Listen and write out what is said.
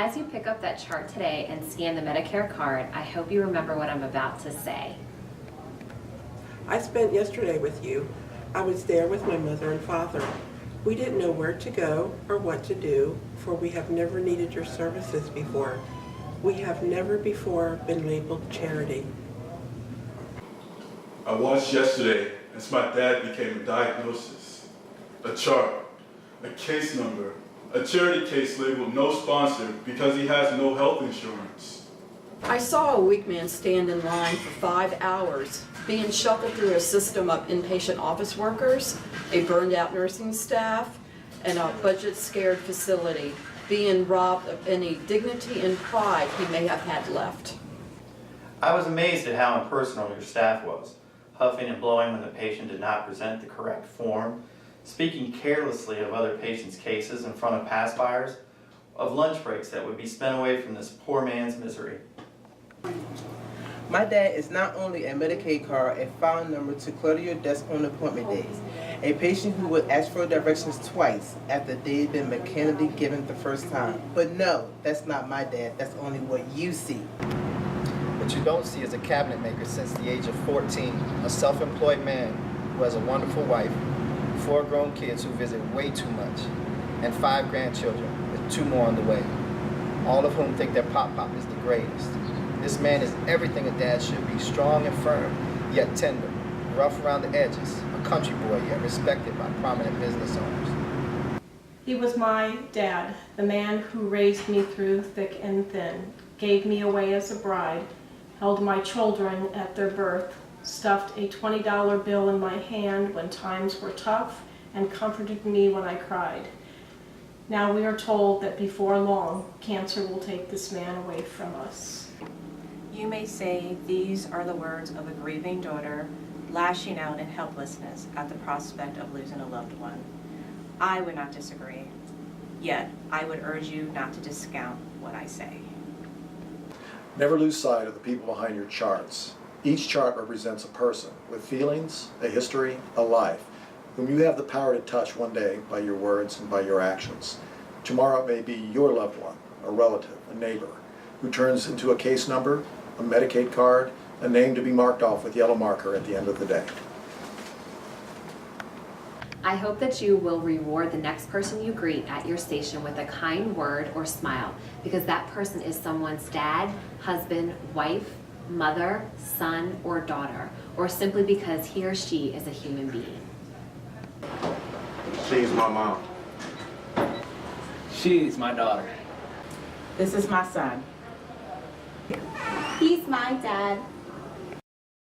As you pick up that chart today and scan the Medicare card, I hope you remember what I'm about to say. I spent yesterday with you. I was there with my mother and father. We didn't know where to go or what to do, for we have never needed your services before. We have never before been labeled charity. I watched yesterday as my dad became a diagnosis, a chart, a case number, a charity case labeled no sponsor because he has no health insurance. I saw a weak man stand in line for 5 hours, being shuffled through a system of inpatient office workers, a burned out nursing staff, and a budget-scared facility, being robbed of any dignity and pride he may have had left. I was amazed at how impersonal your staff was, huffing and blowing when the patient did not present the correct form, speaking carelessly of other patients' cases in front of pass-buyers, of lunch breaks that would be spent away from this poor man's misery. My dad is not only a Medicaid card, a file number to clutter your desk on appointment days, a patient who would ask for directions twice after they'd been mechanically given the first time. But no, that's not my dad. That's only what you see. What you don't see is a cabinet maker since the age of 14, a self-employed man who has a wonderful wife, 4 grown kids who visit way too much, and 5 grandchildren with 2 more on the way, all of whom think their pop-pop is the greatest. This man is everything a dad should be, strong and firm, yet tender, rough around the edges, a country boy yet respected by prominent business owners. He was my dad, the man who raised me through thick and thin, gave me away as a bride, held my children at their birth, stuffed a $20 bill in my hand when times were tough, and comforted me when I cried. Now we are told that before long, cancer will take this man away from us. You may say these are the words of a grieving daughter lashing out in helplessness at the prospect of losing a loved one. I would not disagree, yet I would urge you not to discount what I say. Never lose sight of the people behind your charts. Each chart represents a person with feelings, a history, a life, whom you have the power to touch one day by your words and by your actions. Tomorrow it may be your loved one, a relative, a neighbor, who turns into a case number, a Medicaid card, a name to be marked off with yellow marker at the end of the day. I hope that you will reward the next person you greet at your station with a kind word or smile, because that person is someone's dad, husband, wife, mother, son, or daughter, or simply because he or she is a human being. She's my mom. She's my daughter. This is my son. He's my dad.